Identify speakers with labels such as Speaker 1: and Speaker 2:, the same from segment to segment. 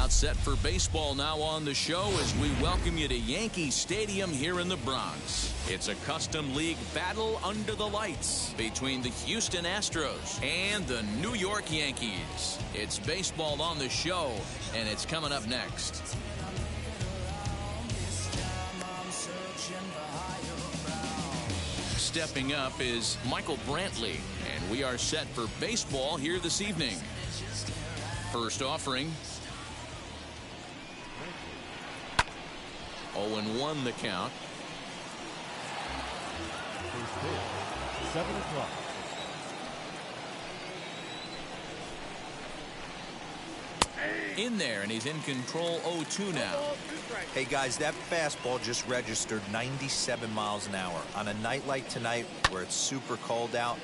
Speaker 1: about set for baseball now on the show as we welcome you to Yankee Stadium here in the Bronx. It's a custom league battle under the lights between the Houston Astros and the New York Yankees. It's baseball on the show, and it's coming up next. Stepping up is Michael Brantley, and we are set for baseball here this evening. First offering. 0-1 the count.
Speaker 2: First pitch, 7 o'clock.
Speaker 1: In there, and he's in control. 0-2 now.
Speaker 3: Hey guys, that fastball just registered 97 miles an hour. On a night like tonight where it's super cold out,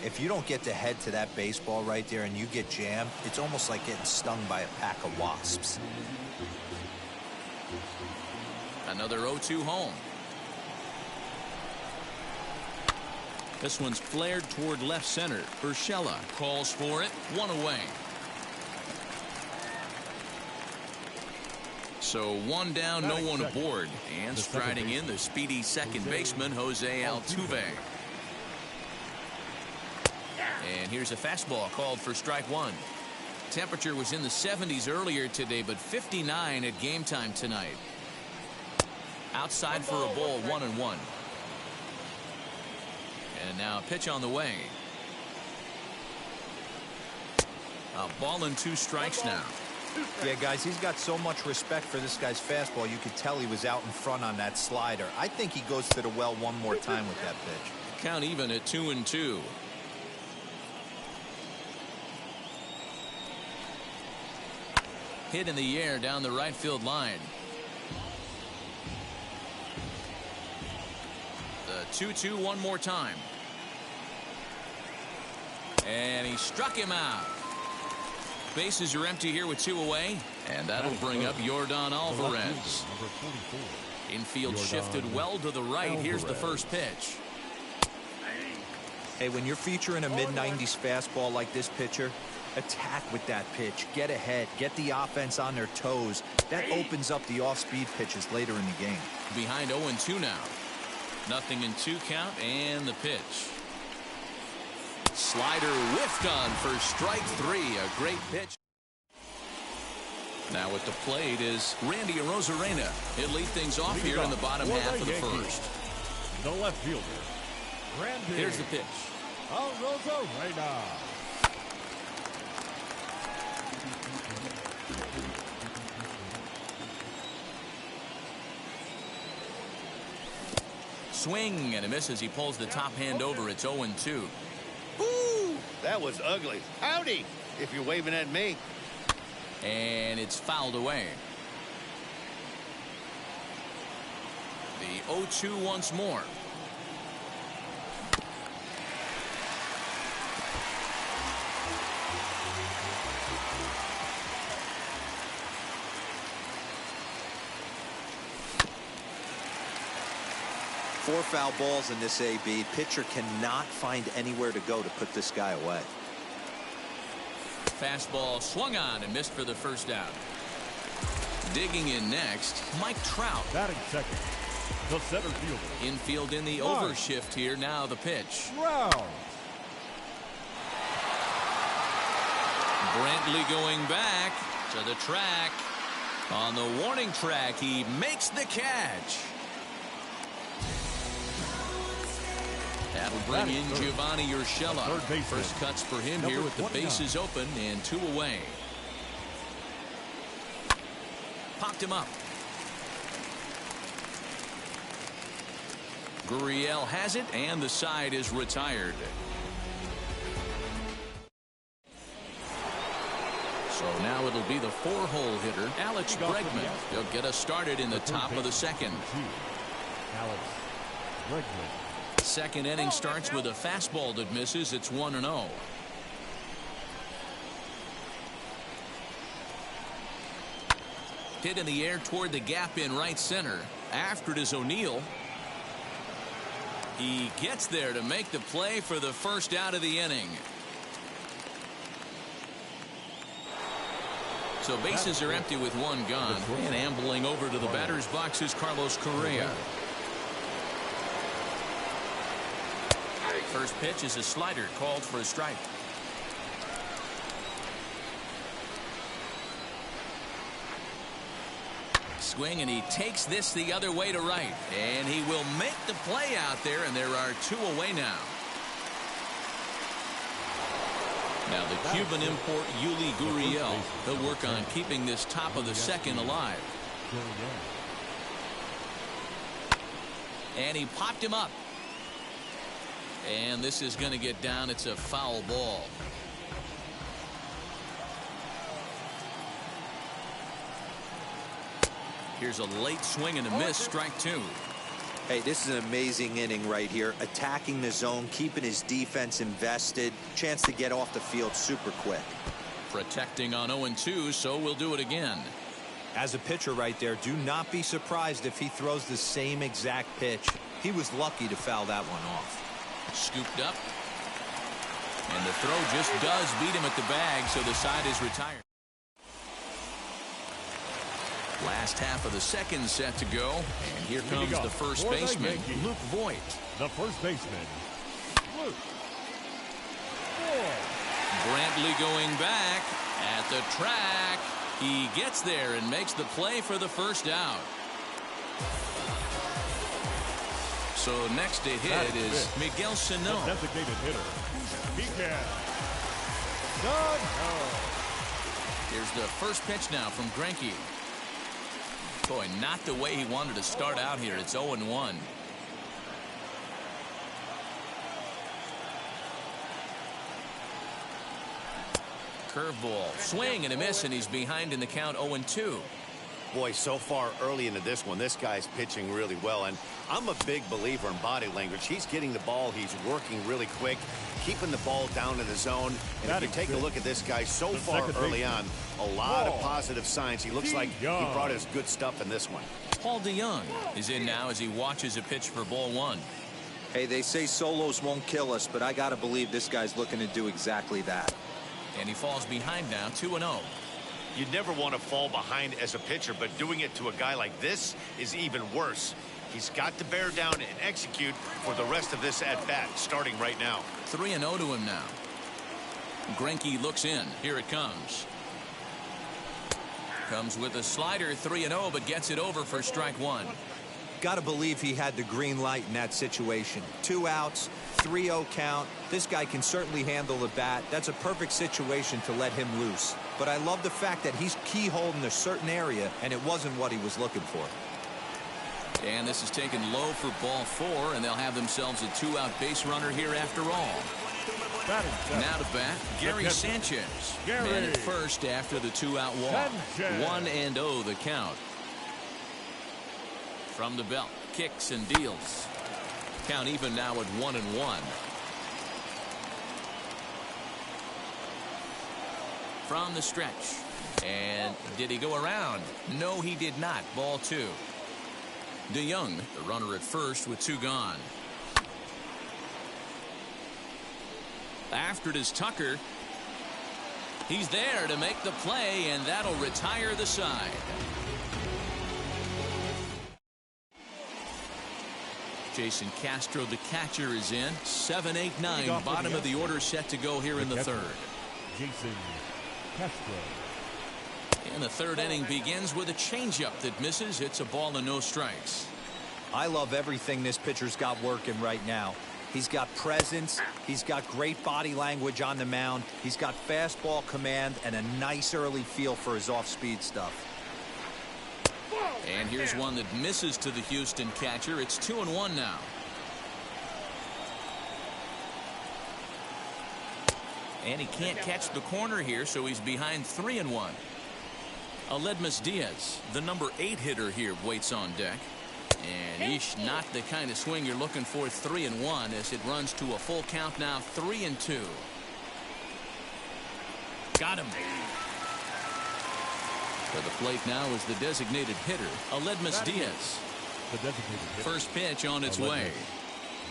Speaker 3: if you don't get to head to that baseball right there and you get jammed, it's almost like getting stung by a pack of wasps.
Speaker 1: Another 0-2 home. This one's flared toward left center. Urshela calls for it. 1 away. So 1 down, no one aboard. And striding in, the speedy second baseman, Jose Altuve. And here's a fastball called for strike 1. Temperature was in the 70s earlier today, but 59 at game time tonight. Outside for a ball, 1-1. And now a pitch on the way. A ball and 2 strikes now.
Speaker 3: Yeah, guys, he's got so much respect for this guy's fastball. You could tell he was out in front on that slider. I think he goes to the well one more time with that pitch.
Speaker 1: Count even at 2-2. Hit in the air down the right field line. The 2-2 one more time. And he struck him out. Bases are empty here with 2 away, and that'll bring up Yordan Alvarez. Infield shifted well to the right. Here's the first pitch.
Speaker 3: Hey, when you're featuring a mid-90s fastball like this pitcher, attack with that pitch. Get ahead. Get the offense on their toes. That opens up the off-speed pitches later in the game.
Speaker 1: Behind 0-2 now. 0-2 count, and the pitch. Slider whiffed on for strike 3. A great pitch. Now at the plate is Randy Arozarena. He'll lead things off here in the bottom half of the first.
Speaker 2: The left fielder, Randy.
Speaker 1: Here's the pitch.
Speaker 2: Arozarena.
Speaker 1: Swing and a miss as he pulls the top hand over. It's 0-2.
Speaker 4: Ooh, that was ugly. Howdy, if you're waving at me.
Speaker 1: And it's fouled away. The 0-2 once more.
Speaker 3: Four foul balls in this AB. Pitcher cannot find anywhere to go to put this guy away.
Speaker 1: Fastball swung on and missed for the first out. Digging in next, Mike Trout.
Speaker 2: Batting second, the center fielder.
Speaker 1: Infield in the overshift here. Now the pitch.
Speaker 2: Trout.
Speaker 1: Brantley going back to the track. On the warning track, he makes the catch. That'll bring in Giovanni Urshela. First cuts for him here with the bases open and 2 away. Popped him up. Gurriel has it, and the side is retired. So now it'll be the 4-hole hitter, Alex Bregman. He'll get us started in the top of the second.
Speaker 2: Alex Bregman.
Speaker 1: Second inning starts with a fastball that misses. It's 1-0. Hit in the air toward the gap in right center. After it is O'Neill. He gets there to make the play for the first out of the inning. So bases are empty with one gone. And ambling over to the batter's box is Carlos Correa. First pitch is a slider called for a strike. Swing, and he takes this the other way to right. And he will make the play out there, and there are 2 away now. Now the Cuban import Yuli Gurriel. He'll work on keeping this top of the second alive. And he popped him up. And this is going to get down. It's a foul ball. Here's a late swing and a miss. Strike 2.
Speaker 3: Hey, this is an amazing inning right here. Attacking the zone, keeping his defense invested. Chance to get off the field super quick.
Speaker 1: Protecting on 0-2, so we'll do it again.
Speaker 3: As a pitcher right there, do not be surprised if he throws the same exact pitch. He was lucky to foul that one off.
Speaker 1: Scooped up. And the throw just does beat him at the bag, so the side is retired. Last half of the second set to go. And here comes the first baseman, Luke Voigt.
Speaker 2: The first baseman, Luke Voigt.
Speaker 1: Brantley going back at the track. He gets there and makes the play for the first out. So next to hit is Miguel Sano.
Speaker 2: The designated hitter, Miguel Sano.
Speaker 1: Here's the first pitch now from Greinke. Boy, not the way he wanted to start out here. It's 0-1. Curveball, swing and a miss, and he's behind in the count. 0-2.
Speaker 4: Boy, so far early into this one, this guy's pitching really well, and I'm a big believer in body language. He's getting the ball, he's working really quick, keeping the ball down in the zone. And if you take a look at this guy so far early on, a lot of positive signs. He looks like he brought us good stuff in this one.
Speaker 1: Paul DeYoung is in now as he watches a pitch for ball 1.
Speaker 3: Hey, they say solos won't kill us, but I gotta believe this guy's looking to do exactly that.
Speaker 1: And he falls behind now, 2-0.
Speaker 4: You'd never want to fall behind as a pitcher, but doing it to a guy like this is even worse. He's got to bear down and execute for the rest of this at-bat, starting right now.
Speaker 1: 3-0 to him now. Greinke looks in. Here it comes. Comes with a slider, 3-0, but gets it over for strike 1.
Speaker 3: Gotta believe he had the green light in that situation. 2 outs, 3-0 count. This guy can certainly handle the bat. That's a perfect situation to let him loose. But I love the fact that he's keyholed in a certain area, and it wasn't what he was looking for.
Speaker 1: And this is taken low for ball 4, and they'll have themselves a 2-out base runner here after all. Now to bat, Gary Sanchez. Man at first after the 2-out walk. 1-0 the count. From the belt, kicks and deals. Count even now at 1-1. From the stretch. And did he go around? No, he did not. Ball 2. DeYoung, the runner at first with 2 gone. After it is Tucker. He's there to make the play, and that'll retire the side. Jason Castro, the catcher, is in. 7, 8, 9. Bottom of the order set to go here in the third.
Speaker 2: Jason Castro.
Speaker 1: And the third inning begins with a changeup that misses. It's a ball and no strikes.
Speaker 3: I love everything this pitcher's got working right now. He's got presence. He's got great body language on the mound. He's got fastball command and a nice early feel for his off-speed stuff.
Speaker 1: And here's one that misses to the Houston catcher. It's 2-1 now. And he can't catch the corner here, so he's behind 3-1. Aledmus Diaz, the number 8 hitter here, waits on deck. And not the kind of swing you're looking for. 3-1 as it runs to a full count now. 3-2. Got him. To the plate now is the designated hitter, Aledmus Diaz.
Speaker 2: The designated hitter.
Speaker 1: First pitch on its way.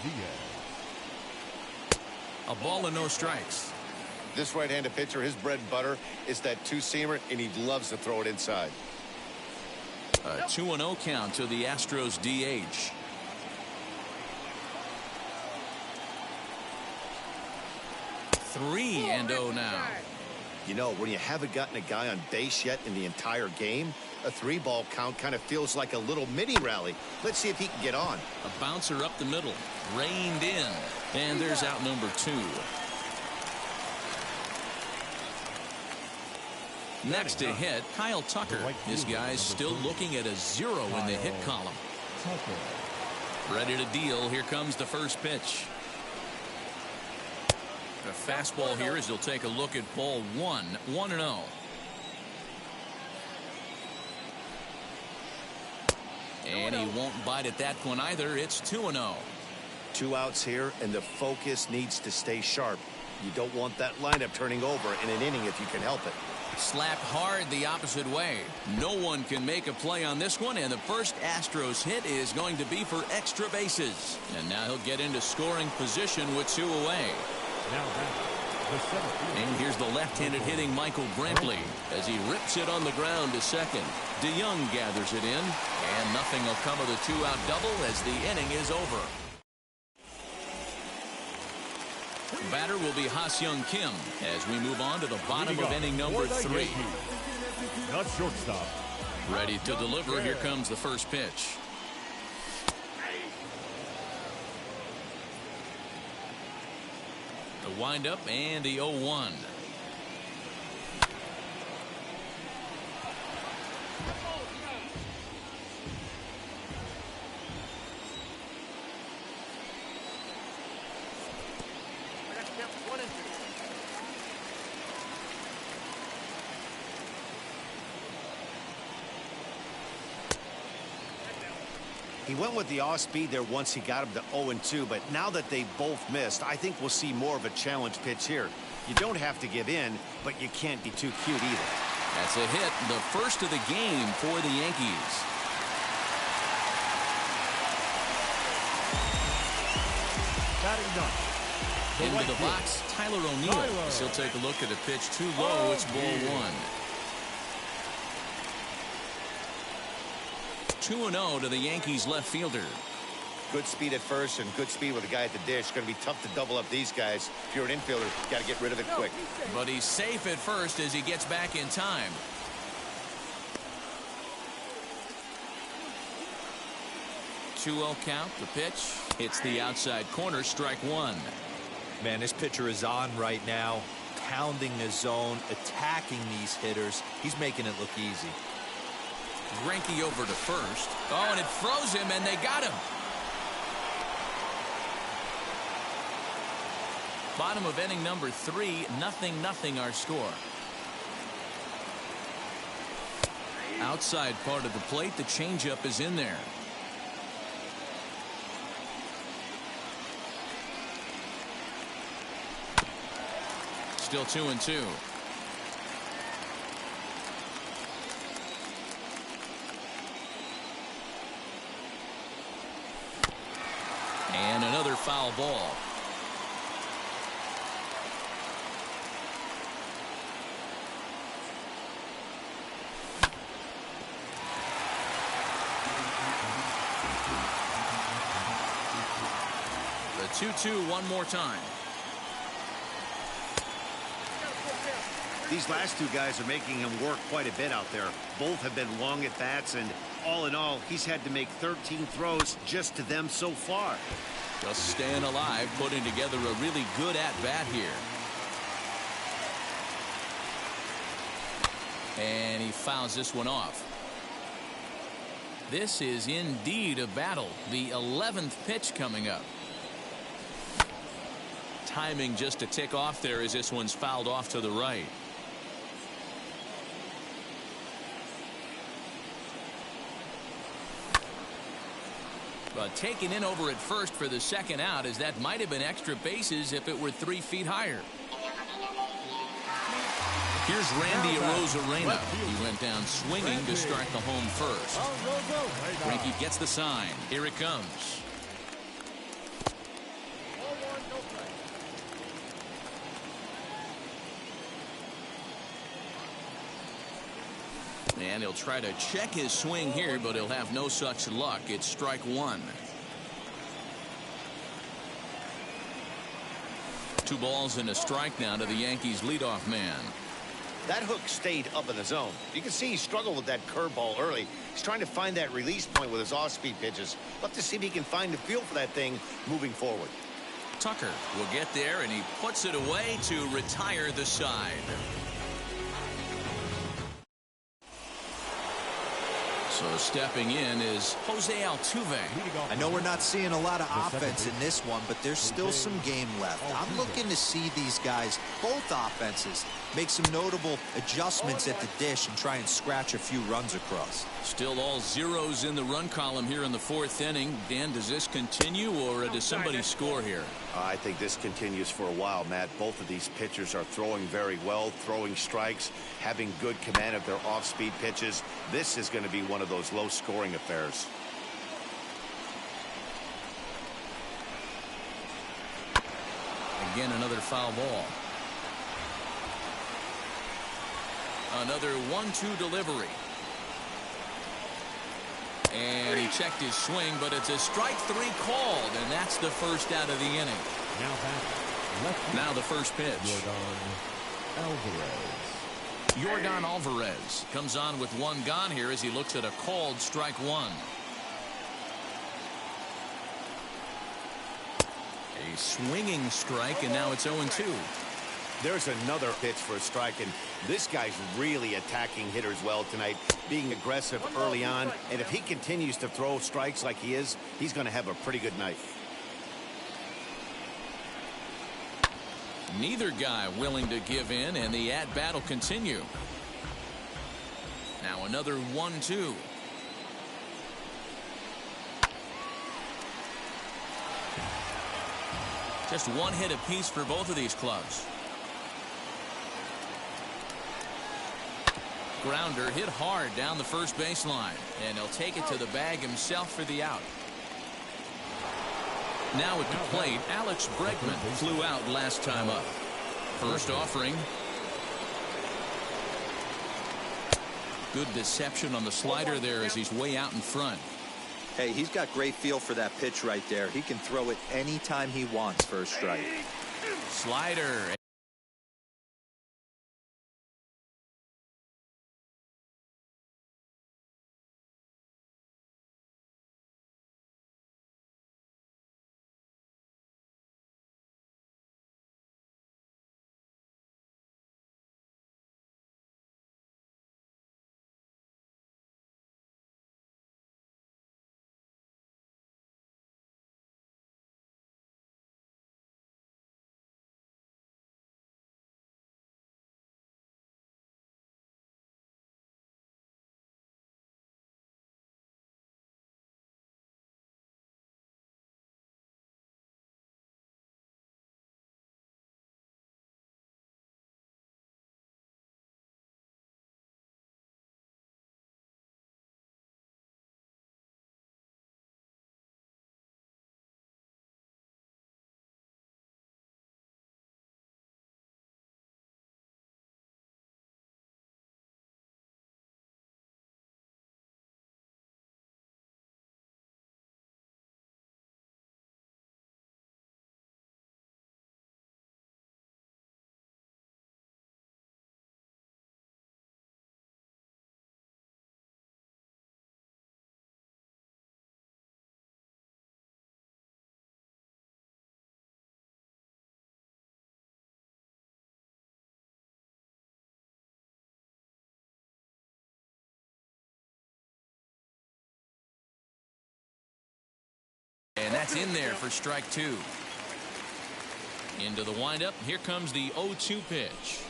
Speaker 2: Diaz.
Speaker 1: A ball and no strikes.
Speaker 4: This right-handed pitcher, his bread and butter is that two-seamer, and he loves to throw it inside.
Speaker 1: A 2-0 count to the Astros DH. Three and 0 now.
Speaker 4: You know, when you haven't gotten a guy on base yet in the entire game, a 3-ball count kind of feels like a little mini rally. Let's see if he can get on.
Speaker 1: A bouncer up the middle, reined in, and there's out number 2. Next to hit, Kyle Tucker. This guy's still looking at a 0 in the hit column. Ready to deal. Here comes the first pitch. A fastball here as he'll take a look at ball 1, 1-0. And he won't bite at that one either. It's 2-0.
Speaker 4: 2 outs here, and the focus needs to stay sharp. You don't want that lineup turning over in an inning if you can help it.
Speaker 1: Slapped hard the opposite way. No one can make a play on this one, and the first Astros hit is going to be for extra bases. And now he'll get into scoring position with 2 away.
Speaker 2: Now
Speaker 1: and here's the left-handed hitting Michael Brantley as he rips it on the ground to second. DeYoung gathers it in, and nothing will come of the 2-out double as the inning is over. Batter will be Ha-Seong Kim as we move on to the bottom of inning number 3.
Speaker 2: Not shortstop.
Speaker 1: Ready to deliver. Here comes the first pitch. The windup and the 0-1.
Speaker 4: He went with the off speed there once he got him to 0-2, but now that they both missed, I think we'll see more of a challenge pitch here. You don't have to give in, but you can't be too cute either.
Speaker 1: That's a hit, the first of the game for the Yankees. Into the box, Tyler O'Neill. He'll take a look at a pitch too low. It's ball 1. 2-0 to the Yankees left fielder.
Speaker 4: Good speed at first and good speed with the guy at the dish. It's going to be tough to double up these guys. If you're an infielder, you got to get rid of it quick.
Speaker 1: But he's safe at first as he gets back in time. Two-0 count. The pitch. It's the outside corner. Strike 1.
Speaker 3: Man, this pitcher is on right now, pounding the zone, attacking these hitters. He's making it look easy.
Speaker 1: Greinke over to first. Oh, and it froze him, and they got him. Bottom of inning number 3, 0-0 our score. Outside part of the plate, the changeup is in there. Still 2-2. And another foul ball. The 2-2 one more time.
Speaker 4: These last two guys are making him work quite a bit out there. Both have been long at bats, and all in all, he's had to make 13 throws just to them so far.
Speaker 1: Just staying alive, putting together a really good at-bat here. And he fouls this one off. This is indeed a battle. The 11th pitch coming up. Timing just to tick off there as this one's fouled off to the right. But taken in over at first for the second out, as that might have been extra bases if it were 3 feet higher. Here's Randy Arozarena. He went down swinging to start the home first. Greinke gets the sign. Here it comes. And he'll try to check his swing here, but he'll have no such luck. It's strike one. 2 balls and a strike now to the Yankees leadoff man.
Speaker 4: That hook stayed up in the zone. You can see he struggled with that curveball early. He's trying to find that release point with his off-speed pitches. Love to see if he can find the feel for that thing moving forward.
Speaker 1: Tucker will get there, and he puts it away to retire the side. So stepping in is Jose Altuve.
Speaker 3: I know we're not seeing a lot of offense in this one, but there's still some game left. I'm looking to see these guys, both offenses, make some notable adjustments at the dish and try and scratch a few runs across.
Speaker 1: Still all zeros in the run column here in the 4th inning. Dan, does this continue, or does somebody score here?
Speaker 4: I think this continues for a while, Matt. Both of these pitchers are throwing very well, throwing strikes, having good command of their off-speed pitches. This is going to be one of those low-scoring affairs.
Speaker 1: Again, another foul ball. Another 1-2 delivery. And he checked his swing, but it's a strike 3 called, and that's the first out of the inning. Now the first pitch. Yordan Alvarez comes on with 1 gone here as he looks at a called strike 1. A swinging strike, and now it's 0-2.
Speaker 4: There's another pitch for a strike, and this guy's really attacking hitters well tonight, being aggressive early on, and if he continues to throw strikes like he is, he's going to have a pretty good night.
Speaker 1: Neither guy willing to give in, and the at-bat will continue. Now another 1-2. Just 1 hit apiece for both of these clubs. Grounder hit hard down the first baseline, and he'll take it to the bag himself for the out. Now at the plate, Alex Bregman flew out last time up. First offering. Good deception on the slider there as he's way out in front.
Speaker 3: Hey, he's got great feel for that pitch right there. He can throw it anytime he wants for a strike.
Speaker 1: Slider. And that's in there for strike 2. Into the windup. Here comes the 0-2 pitch.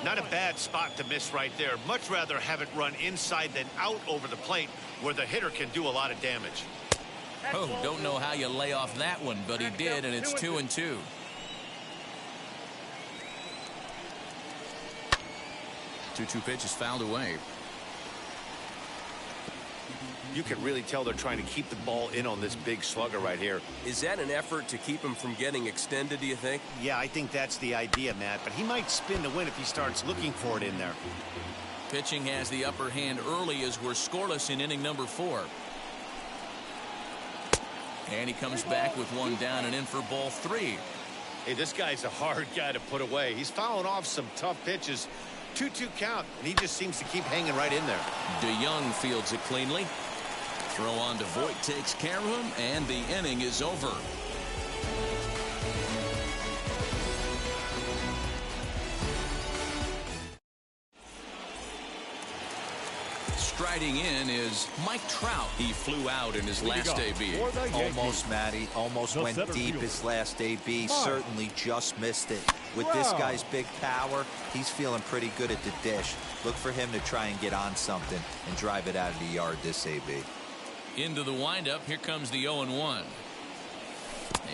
Speaker 4: Not a bad spot to miss right there. Much rather have it run inside than out over the plate where the hitter can do a lot of damage.
Speaker 1: Oh, don't know how you lay off that one, but he did, and it's 2-2. Two pitch is fouled away.
Speaker 4: You can really tell they're trying to keep the ball in on this big slugger right here.
Speaker 5: Is that an effort to keep him from getting extended, do you think?
Speaker 4: Yeah, I think that's the idea, Matt. But he might spin to win if he starts looking for it in there.
Speaker 1: Pitching has the upper hand early as we're scoreless in inning number 4. And he comes back with one down and in for ball 3.
Speaker 4: Hey, this guy's a hard guy to put away. He's fouling off some tough pitches. 2-2 count, and he just seems to keep hanging right in there.
Speaker 1: DeYoung fields it cleanly. Throw on to Voit takes care of him, and the inning is over. Striding in is Mike Trout. He flew out in his last AB.
Speaker 3: Almost, Matty. Almost went deep his last AB. Certainly just missed it. With this guy's big power, he's feeling pretty good at the dish. Look for him to try and get on something and drive it out of the yard this AB.
Speaker 1: Into the windup. Here comes the 0-1.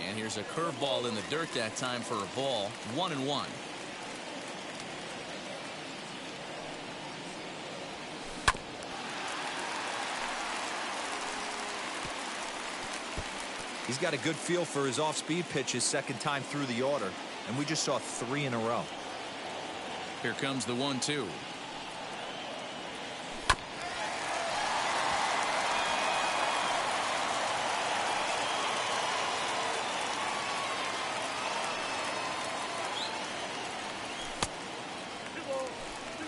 Speaker 1: And here's a curveball in the dirt that time for a ball. 1-1.
Speaker 3: He's got a good feel for his off-speed pitches second time through the order, and we just saw 3 in a row.
Speaker 1: Here comes the 1-2.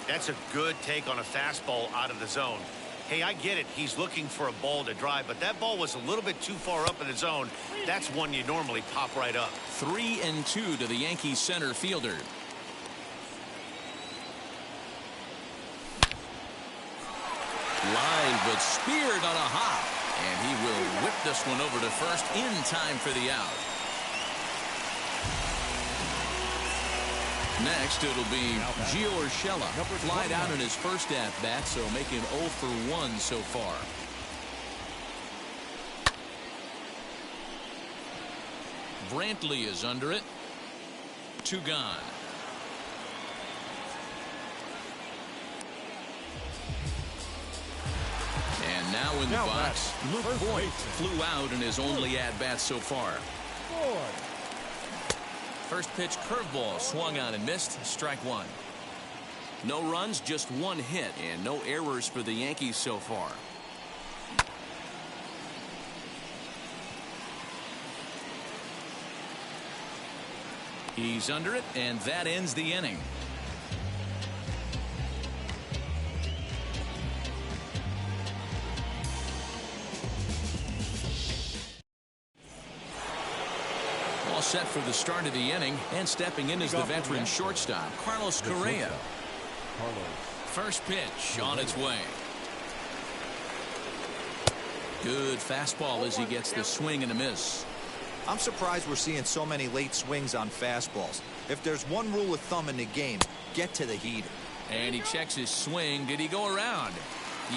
Speaker 4: That's a good take on a fastball out of the zone. Hey, I get it. He's looking for a ball to drive, but that ball was a little bit too far up in the zone. That's one you normally pop right up.
Speaker 1: 3-2 to the Yankees center fielder. Line, but speared on a hop. And he will whip this one over to first in time for the out. Next, it'll be Gio Urshela. Flied out in his first at-bat, so making 0 for 1 so far. Brantley is under it. 2 gone. And now in the box, Luke Voit flew out in his only at-bat so far. First pitch curveball swung on and missed. Strike 1. No runs, just 1 hit, and no errors for the Yankees so far. He's under it, and that ends the inning. Set for the start of the inning, and stepping in is the veteran shortstop Carlos Correa. First pitch on its way. Good fastball as he gets the swing and a miss.
Speaker 3: I'm surprised we're seeing so many late swings on fastballs. If there's one rule of thumb in the game, get to the heater.
Speaker 1: And he checks his swing. Did he go around?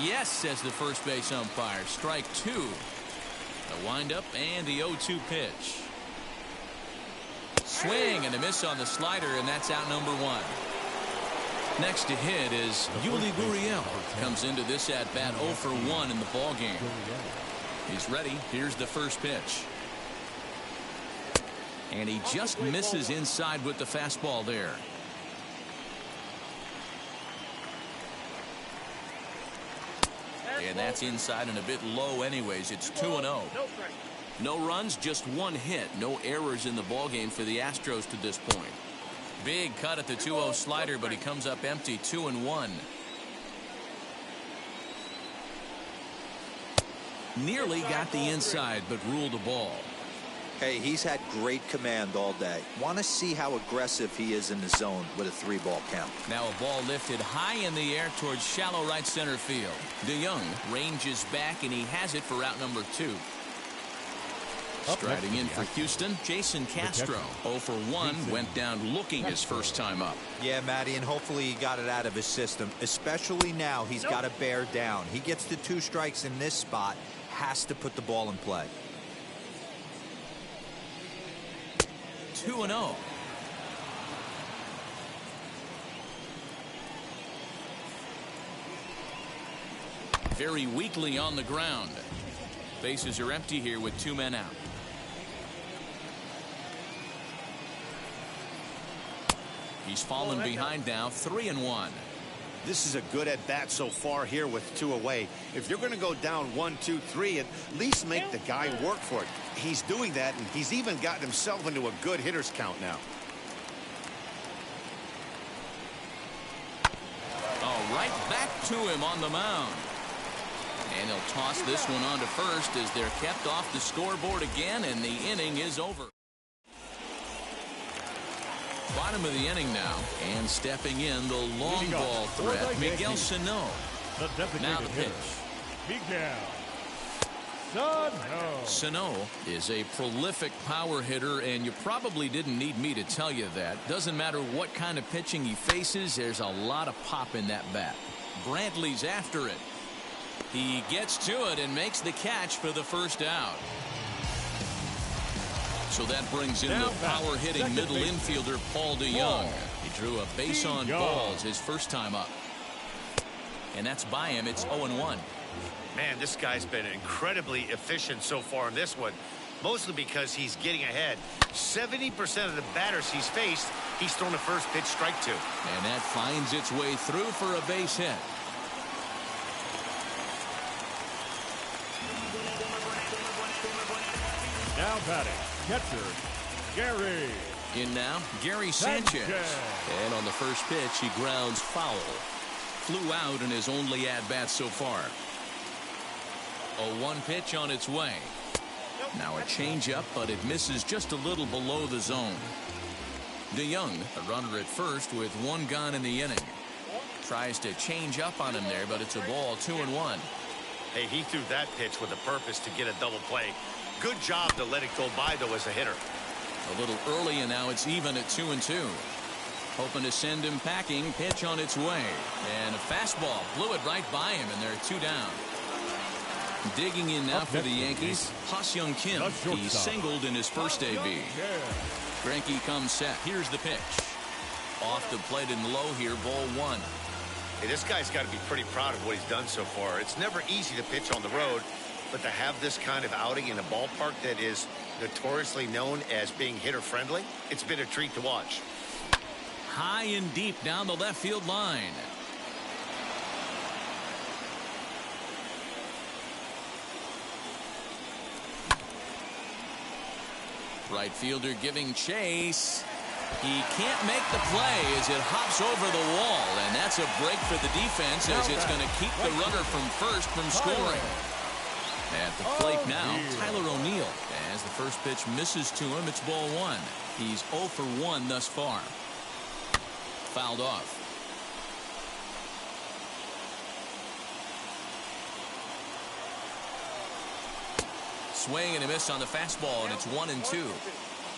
Speaker 1: Yes, says the first base umpire. Strike 2. The windup and the 0-2 pitch. Swing and a miss on the slider, and that's out number 1. Next to hit is Yuli Gurriel. Comes into this at-bat 0 for 1 in the ball game. He's ready. Here's the first pitch. And he just misses inside with the fastball there. And that's inside and a bit low anyways. It's 2-0. No runs, just 1 hit. No errors in the ballgame for the Astros to this point. Big cut at the 2-0 slider, but he comes up empty. 2-1. Nearly got the inside, but ruled a ball.
Speaker 3: Hey, he's had great command all day. Want to see how aggressive he is in the zone with a 3-ball count.
Speaker 1: Now a ball lifted high in the air towards shallow right center field. DeYoung ranges back, and he has it for out number 2. Striding in for Houston, Jason Castro. 0 for 1, went down looking his first time up.
Speaker 3: Yeah, Matty, and hopefully he got it out of his system. Especially now, he's got to bear down. He gets the 2 strikes in this spot, has to put the ball in play.
Speaker 1: 2-0. very weakly on the ground. Bases are empty here with 2 men out. He's fallen behind now, 3-1.
Speaker 4: This is a good at-bat so far here with 2 away. If you're going to go down 1, 2, 3, at least make the guy work for it. He's doing that, and he's even gotten himself into a good hitter's count now.
Speaker 1: Oh, right back to him on the mound. And he'll toss this one on to first as they're kept off the scoreboard again, and the inning is over. Bottom of the inning now, and stepping in the long ball threat, Miguel Sano. Now the pitch.
Speaker 2: Miguel
Speaker 1: Sano is a prolific power hitter, and you probably didn't need me to tell you that. Doesn't matter what kind of pitching he faces, there's a lot of pop in that bat. Brantley's after it. He gets to it and makes the catch for the first out. So that brings in the power-hitting middle infielder, Paul DeYoung. He drew a base on balls his first time up. And that's by him. It's 0-1.
Speaker 4: Man, this guy's been incredibly efficient so far in this one, mostly because he's getting ahead. 70% of the batters he's faced, he's thrown a first pitch strike to.
Speaker 1: And that finds its way through for a base hit.
Speaker 2: Now batting, catcher, Gary.
Speaker 1: In now, Gary Sanchez. And on the first pitch, he grounds foul. Flew out in his only at-bat so far. A 1 pitch on its way. Now a changeup, but it misses just a little below the zone. DeYoung, a runner at first with 1 gone in the inning. Tries to change up on him there, but it's a ball, 2-1.
Speaker 4: Hey, he threw that pitch with a purpose to get a double play. Good job to let it go by, though, as a hitter.
Speaker 1: A little early, and now it's even at 2-2. Hoping to send him packing. Pitch on its way. And a fastball. Blew it right by him, and they're 2 down. Digging in now for the Yankees, Ha-Seong Kim. He singled in his first AB. Greinke comes set. Here's the pitch. Off the plate and low here, ball 1.
Speaker 4: Hey, this guy's got to be pretty proud of what he's done so far. It's never easy to pitch on the road, but to have this kind of outing in a ballpark that is notoriously known as being hitter-friendly, it's been a treat to watch.
Speaker 1: High and deep down the left field line. Right fielder giving chase. He can't make the play as it hops over the wall, and that's a break for the defense as it's going to keep the runner from first from scoring. At the plate now, Tyler O'Neill. As the first pitch misses to him, it's ball 1. He's 0 for 1 thus far. Fouled off. Swing and a miss on the fastball, and it's 1-2.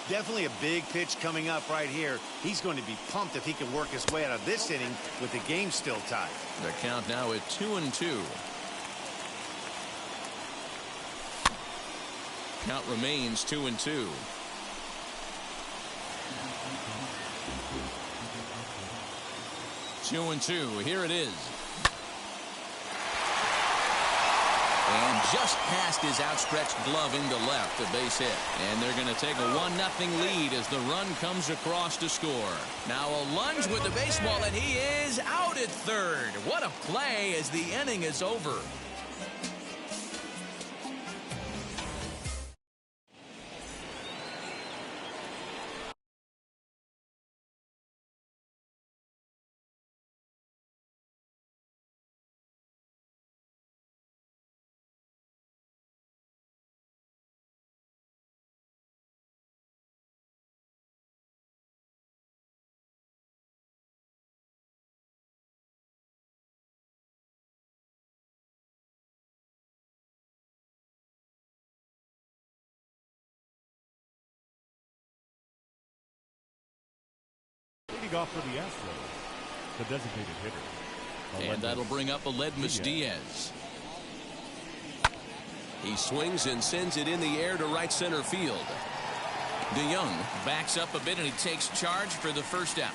Speaker 4: Definitely a big pitch coming up right here. He's going to be pumped if he can work his way out of this inning with the game still tied.
Speaker 1: The count now at 2-2. Count remains 2-2. Two and two. Here it is. And just past his outstretched glove into left, a base hit. And they're going to take a 1-0 lead as the run comes across to score. Now a lunge with the baseball, and he is out at third. What a play as the inning is over.
Speaker 2: Leading off for the Astros, the designated hitter.
Speaker 1: And that'll bring up Aledmys Diaz. He swings and sends it in the air to right center field. DeYoung backs up a bit and he takes charge for the first out.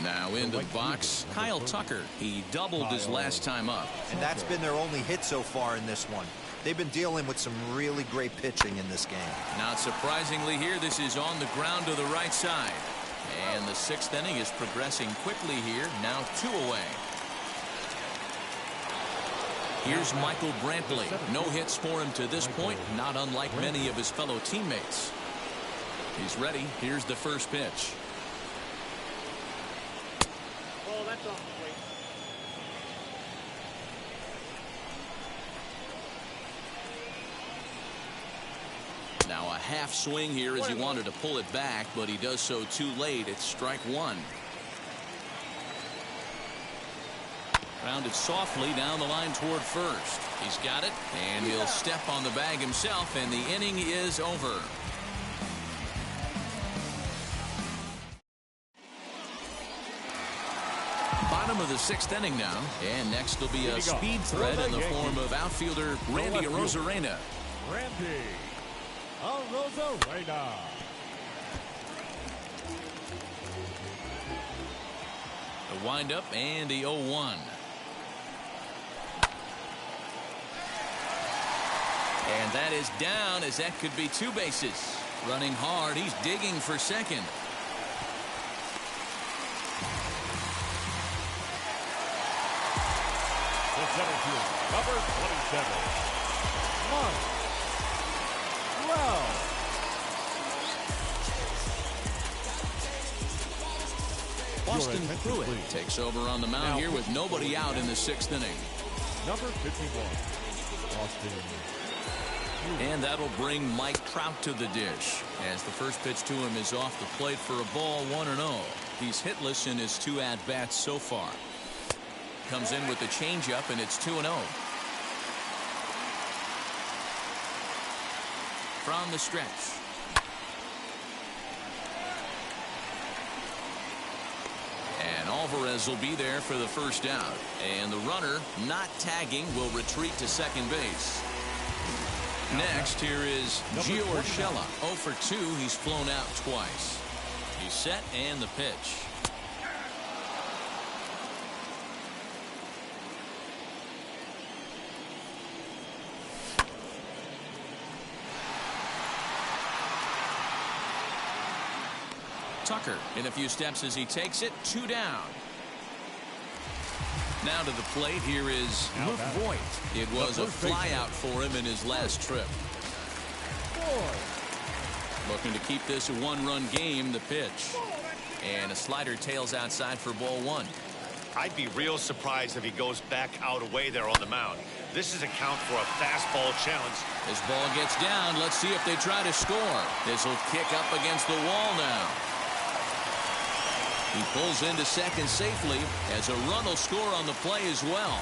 Speaker 1: Now into the box, Kyle Tucker. He doubled his last time up.
Speaker 3: And that's been their only hit so far in this one. They've been dealing with some really great pitching in this game.
Speaker 1: Not surprisingly here, this is on the ground to the right side. And the 6th inning is progressing quickly here. Now 2 away. Here's Michael Brantley. No hits for him to this point, not unlike many of his fellow teammates. He's ready. Here's the first pitch.
Speaker 6: Oh, that's off the plate.
Speaker 1: Now a half swing here as he wanted to pull it back, but he does so too late. It's strike 1. Grounded softly down the line toward first. He's got it, and he'll step on the bag himself, and the inning is over. Bottom of the 6th inning now, and next will be a speed threat in the form of outfielder Randy Arozarena.
Speaker 2: Randy Arozarena.
Speaker 1: The windup and the 0-1. And that is down, as that could be 2 bases. Running hard, he's digging for second.
Speaker 2: The center field, number 27, Mark Well.
Speaker 1: Austin Pruitt takes over on the mound here with nobody out in the 6th inning.
Speaker 2: Number 51, Austin.
Speaker 1: And that'll bring Mike Trout to the dish, as the first pitch to him is off the plate for a ball, 1-0. He's hitless in his 2 at-bats so far. Comes in with the changeup, and it's 2-0. From the stretch. And Alvarez will be there for the first out. And the runner, not tagging, will retreat to second base. Next, here is Gio Urshela. 0 for 2. He's flown out twice. He's set, and the pitch. Tucker in a few steps as he takes it. 2 down. Now to the plate, here is Luke Voigt. It was a flyout for him in his last trip. Looking to keep this a 1-run game. The pitch. And a slider tails outside for ball 1.
Speaker 4: I'd be real surprised if he goes back out away there on the mound. This is a count for a fastball challenge.
Speaker 1: This ball gets down. Let's see if they try to score. This will kick up against the wall now. He pulls into second safely, as a run will score on the play as well.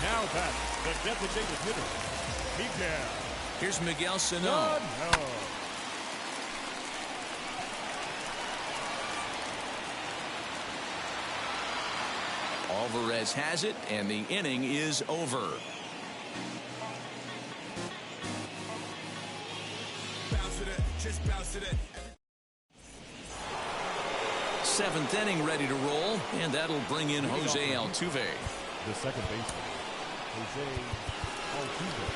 Speaker 2: Now back, the designated hitter, Miguel.
Speaker 1: Here's Miguel Sano. Alvarez has it, and the inning is over.
Speaker 7: Bounce to that, just bounce to that.
Speaker 1: 7th inning ready to roll, and that'll bring in Jose Altuve.
Speaker 2: The second baseman, Jose Altuve.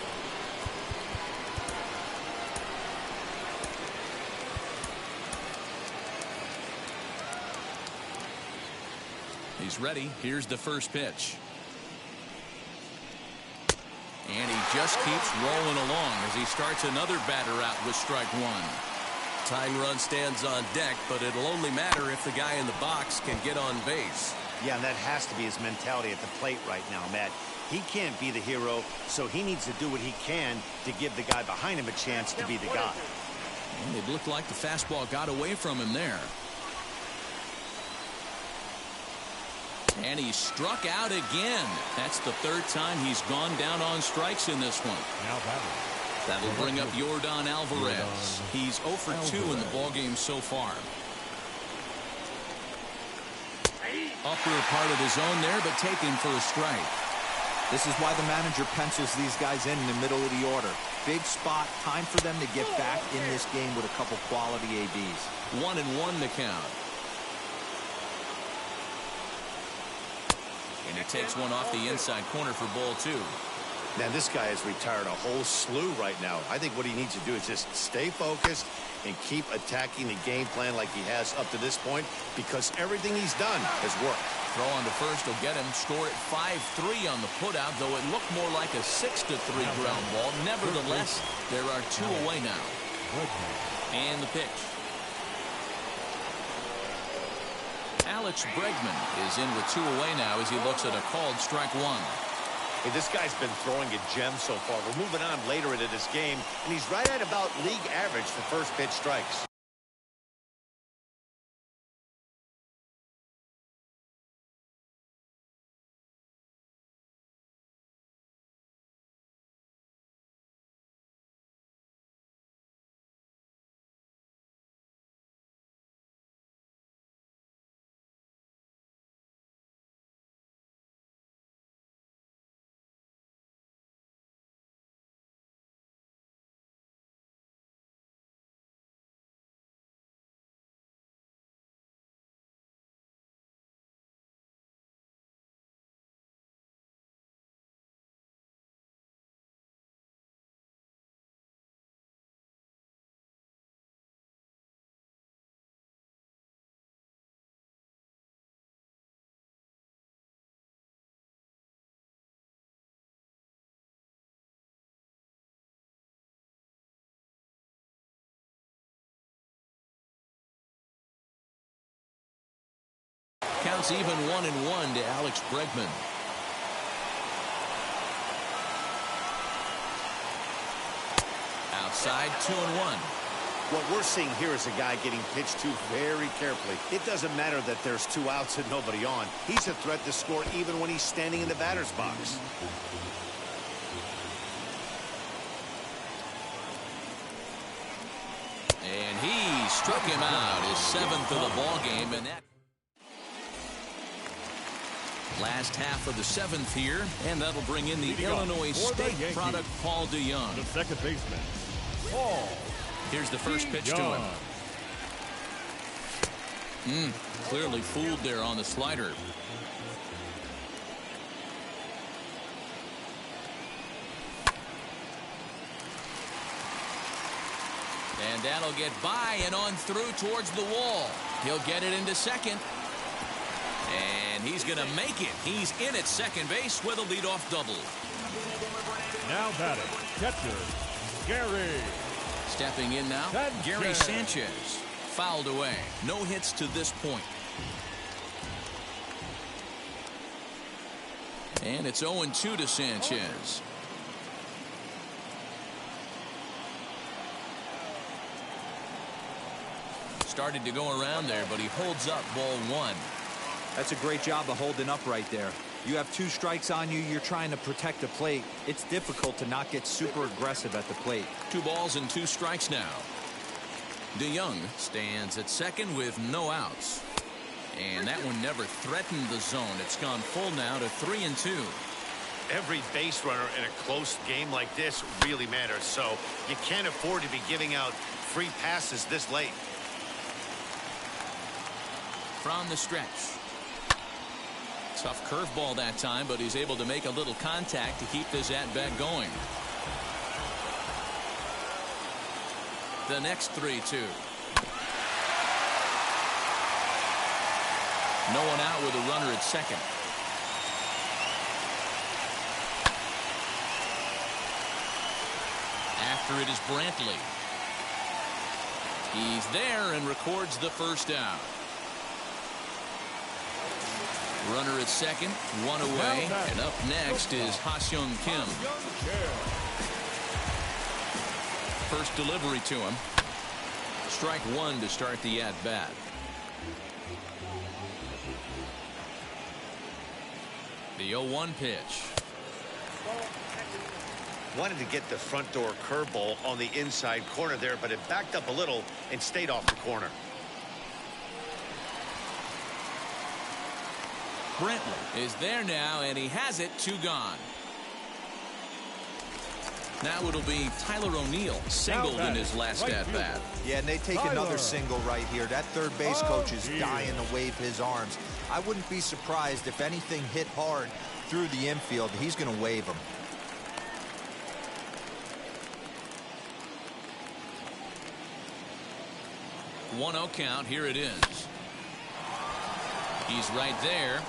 Speaker 1: He's ready. Here's the first pitch. And he just keeps rolling along as he starts another batter out with strike 1. Tying run stands on deck, but it'll only matter if the guy in the box can get on base.
Speaker 4: Yeah, and that has to be his mentality at the plate right now, Matt. He can't be the hero, so he needs to do what he can to give the guy behind him a chance to be the guy.
Speaker 1: And it looked like the fastball got away from him there. And he struck out again. That's the 3rd time he's gone down on strikes in this one.
Speaker 2: Now batting.
Speaker 1: That'll bring up Yordan Alvarez. He's 0 for 2 in the ballgame so far. Upper part of the zone there, but taken for a strike.
Speaker 3: This is why the manager pencils these guys in the middle of the order. Big spot, time for them to get back in this game with a couple quality ABs.
Speaker 1: 1-1 to count. And he takes one off the inside corner for ball 2.
Speaker 4: Man, this guy has retired a whole slew right now. I think what he needs to do is just stay focused and keep attacking the game plan like he has up to this point, because everything he's done has worked.
Speaker 1: Throw on to first will get him. Score at 5-3 on the putout, though it looked more like a 6-3 ground ball. Nevertheless, there are 2 away now. And the pitch. Alex Bregman is in with 2 away now as he looks at a called strike 1.
Speaker 4: Hey, this guy's been throwing a gem so far. We're moving on later into this game, and he's right at about league average for first pitch strikes.
Speaker 1: Counts even 1-1 to Alex Bregman. Outside 2-1.
Speaker 4: What we're seeing here is a guy getting pitched to very carefully. It doesn't matter that there's 2 outs and nobody on. He's a threat to score even when he's standing in the batter's box.
Speaker 1: And he struck him out, his 7th of the ball game, and that last half of the 7th here, and that'll bring in the Illinois State product, Paul DeYoung.
Speaker 2: The second baseman, Paul.
Speaker 1: Here's the first pitch to him. Clearly fooled there on the slider. And that'll get by and on through towards the wall. He'll get it into second. And he's going to make it. He's in at second base with a leadoff double.
Speaker 2: Now batting, catcher, Gary.
Speaker 1: Stepping in now, Gary Sanchez. Fouled away. No hits to this point. And it's 0-2 to Sanchez. Started to go around there, but he holds up ball 1.
Speaker 3: That's a great job of holding up right there. You have 2 strikes on you. You're trying to protect the plate. It's difficult to not get super aggressive at the plate.
Speaker 1: 2 balls and 2 strikes now. DeYoung stands at second with no outs. And that one never threatened the zone. It's gone full now to 3-2.
Speaker 4: Every base runner in a close game like this really matters, so you can't afford to be giving out free passes this late.
Speaker 1: From the stretch. Tough curveball that time, but he's able to make a little contact to keep this at-bat going. The next 3-2. No one out with a runner at second. After it is Brantley. He's there and records the first out. Runner at second, 1 away, and up next is Ha-Seong Kim. First delivery to him. Strike 1 to start the at-bat. The 0-1 pitch.
Speaker 4: Wanted to get the front door curveball on the inside corner there, but it backed up a little and stayed off the corner. Brantley
Speaker 1: is there now, and he has it. 2 gone. Now it'll be Tyler O'Neill, singled in his last at-bat.
Speaker 3: Yeah, and they take another single right here. That third base coach is dying to wave his arms. I wouldn't be surprised if anything hit hard through the infield. He's going to wave him.
Speaker 1: One-0 count. Here it is. He's right there.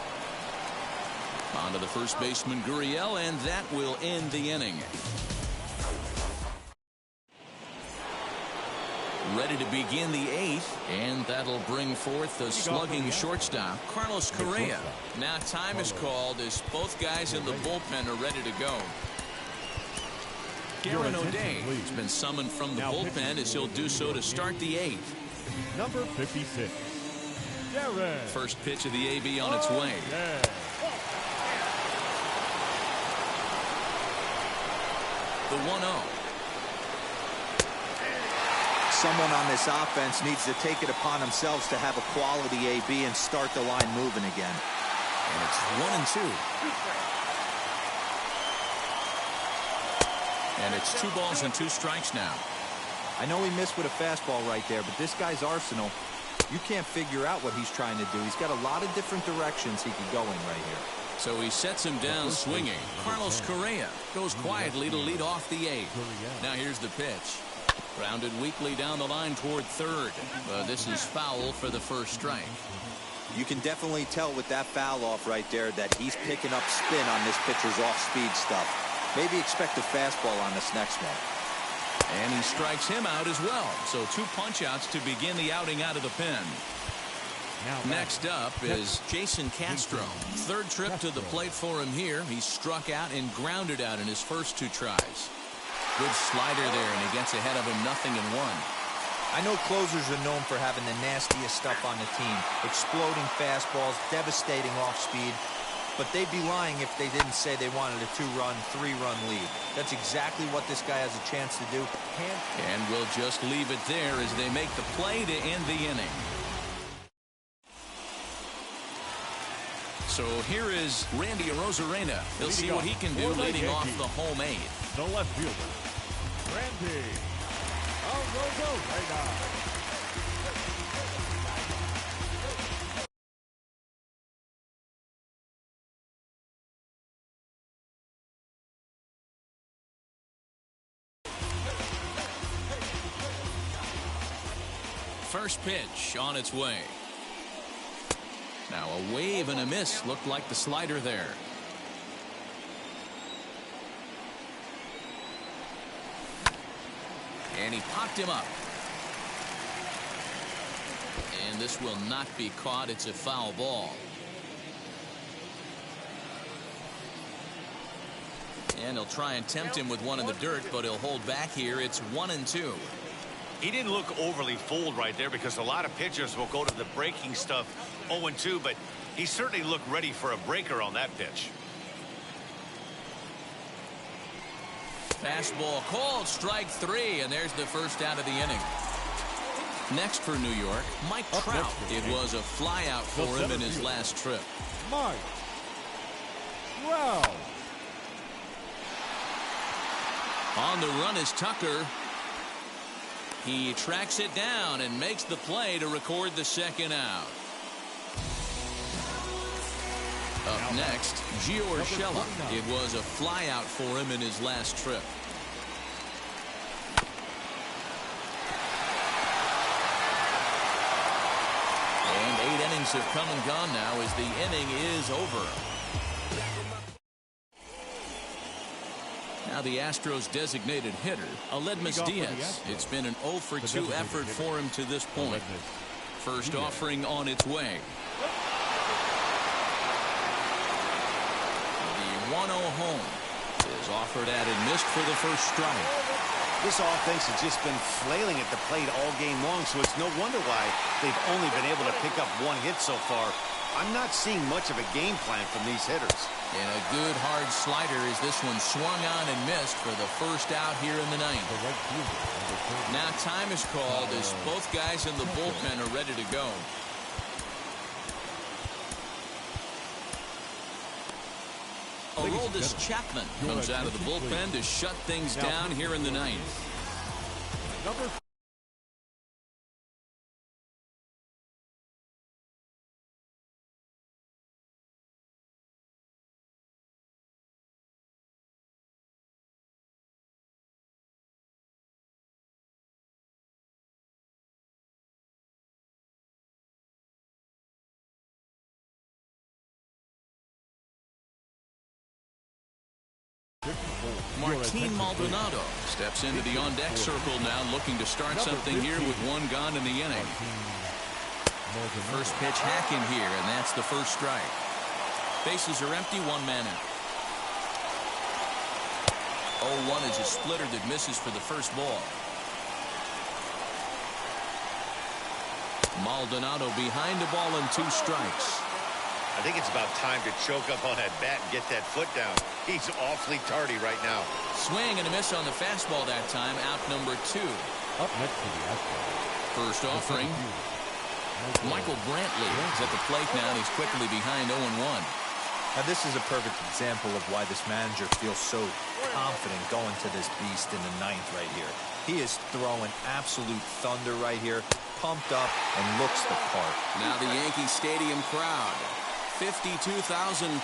Speaker 1: On to the first baseman, Gurriel, and that will end the inning. Ready to begin the 8th, and that'll bring forth the slugging shortstop, Carlos Correa. Now time is called as both guys in the bullpen are ready to go. Aaron O'Day has been summoned from the bullpen as he'll do so to start the 8th.
Speaker 2: Number 56.
Speaker 1: First pitch of the AB on its way. The 1-0.
Speaker 3: Someone on this offense needs to take it upon themselves to have a quality AB and start the line moving again.
Speaker 1: And it's 1-2. And it's 2 balls and 2 strikes now.
Speaker 3: I know he missed with a fastball right there, but this guy's arsenal, you can't figure out what he's trying to do. He's got a lot of different directions he could go in right here.
Speaker 1: So he sets him down swinging. Carlos Correa goes quietly to lead off the 8th. Now here's the pitch. Grounded weakly down the line toward third. This is foul for the first strike.
Speaker 3: You can definitely tell with that foul off right there that he's picking up spin on this pitcher's off-speed stuff. Maybe expect a fastball on this next one.
Speaker 1: And he strikes him out as well. So 2 punch-outs to begin the outing out of the pen. Next up is Jason Castro. Third trip to the plate for him here. He struck out and grounded out in his first 2 tries. Good slider there, and he gets ahead of him 0-1.
Speaker 3: I know closers are known for having the nastiest stuff on the team. Exploding fastballs, devastating off-speed. But they'd be lying if they didn't say they wanted a 2-run, 3-run lead. That's exactly what this guy has a chance to do.
Speaker 1: And we'll just leave it there as they make the play to end the inning. So here is Randy Arozarena. He'll see what he can do leading off the home 8th.
Speaker 2: The left fielder, Randy Arozarena.
Speaker 1: First pitch on its way. Now a wave and a miss. Looked like the slider there. And he popped him up. And this will not be caught. It's a foul ball. And he'll try and tempt him with one in the dirt, but he'll hold back here. It's 1-2.
Speaker 4: He didn't look overly fooled right there because a lot of pitchers will go to the breaking stuff 0-2, but he certainly looked ready for a breaker on that pitch.
Speaker 1: Fastball called, strike 3, and there's the first out of the inning. Next for New York, Mike Trout. It was a flyout for him in his last trip.
Speaker 2: Mike Trout.
Speaker 1: On the run is Tucker. He tracks it down and makes the play to record the second out. Up next, Gio Urshela. It was a flyout for him in his last trip. And 8 innings have come and gone now as the inning is over. Now the Astros designated hitter, Aledmys Diaz. It's been an 0-for-2 effort for him to this point. First offering on its way. The 1-0 home is offered at and missed for the first strike.
Speaker 4: This offense has just been flailing at the plate all game long, so it's no wonder why they've only been able to pick up 1 hit so far. I'm not seeing much of a game plan from these hitters.
Speaker 1: And a good hard slider as this one swung on and missed for the first out here in the 9th. Now time is called as both guys in the bullpen are ready to go. Aroldis Chapman comes out of the bullpen to shut things down here in the ninth.
Speaker 2: Number
Speaker 1: Martin Maldonado steps into the on-deck circle now, looking to start something here with one gone in the inning. First pitch hacking here, and that's the first strike. Bases are empty, one man out. 0-1 is a splitter that misses for the first ball. Maldonado behind the ball and 2 strikes.
Speaker 4: I think it's about time to choke up on that bat and get that foot down. He's awfully tardy right now.
Speaker 1: Swing and a miss on the fastball that time. Out number 2.
Speaker 2: up next to the Astros.
Speaker 1: First offering. Michael Brantley is at the plate now, and he's quickly behind 0-1.
Speaker 3: Now this is a perfect example of why this manager feels so confident going to this beast in the ninth right here. He is throwing absolute thunder right here, pumped up and looks the part.
Speaker 1: Now the Yankee Stadium crowd, 52,000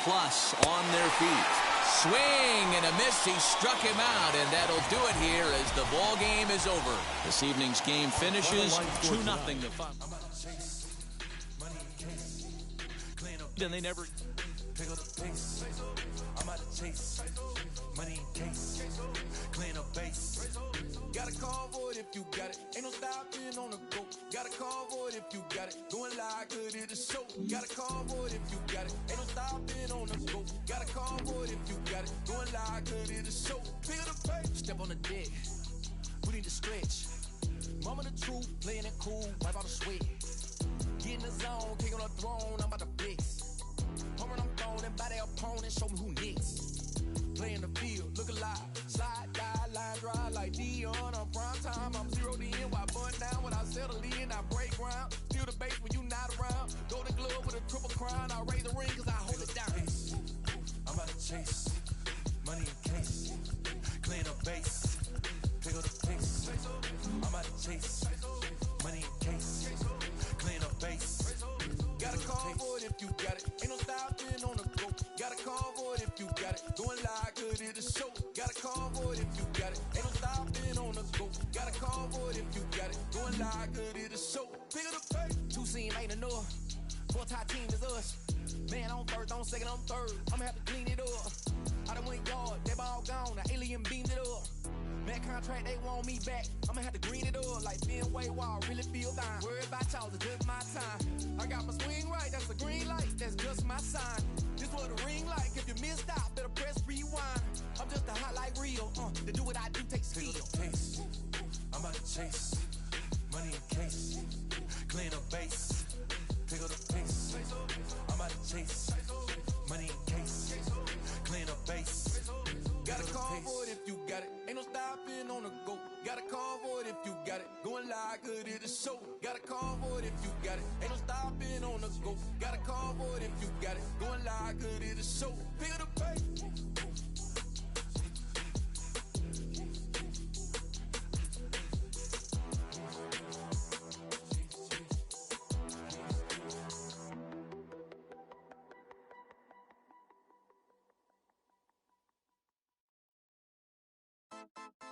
Speaker 1: plus on their feet. Swing and a miss. He struck him out, and that'll do it here as the ball game is over. This evening's game finishes 2-0 to Fox. Then they never
Speaker 7: Pick up the pace. I'm out of chase. Money in case. Clean up base. Got a call for it if you got it. Ain't no stopping on the go. Got a call for it if you got it. Going live, good at the show. Got a call for it if you got it. Ain't no stopping on the go. Got a call for it if you got it. Going live, good at the show. Pick up the pace. Step on the deck. We need to stretch. Mama the truth, playing it cool. Wipe out the sweat. Get in the zone, kick on the throne. I'm about to flex. Home I'm throwing by their opponent, show me who next. Play in the field, look alive. Slide, die, line, dry like Dion on prime time. I'm 0 to end, while bun down. When I settle in, I break ground. Feel the bass when you not around. Golden glove with a triple crown. I raise the ring cause I hold it down. I'm about to chase. Money in case. Clean up base. Pick up the pace. I'm about to chase. Money in case. Clean up base. Got a call for it if you got it. Ain't no stopping on the go. Got a call for it if you got it. Going live, good at the show. Got a call for it if you got it. Ain't no stopping on the go. Got a call for it if you got it. Going live, good at the show. Pick up the pace. 2 seam ain't enough. 4-tie team is us. Man on first, on second, on third. I'ma have to clean it up. I done went yard, that ball gone. The alien beamed it up. That contract, they want me back. I'ma have to green it up like Fenway Wall. Really feel fine. Worry about y'all, it's just my time. I got my swing right, that's a green light. That's just my sign. This what a ring like. If you missed out, better press rewind. I'm just a highlight reel. To do what I do takes skill. Pace. I'm about to chase. Money in case. Clean up base. Pick up the pace. I'm about to chase. Money in case. Clean up base. Got a call for it if you got it. Ain't no stopping on the go. Got a call for it if you got it. Going live, good at the show. Got a call for it if you got it. Ain't no stopping on the go. Got a call for it if you got it. Going live, good at the show.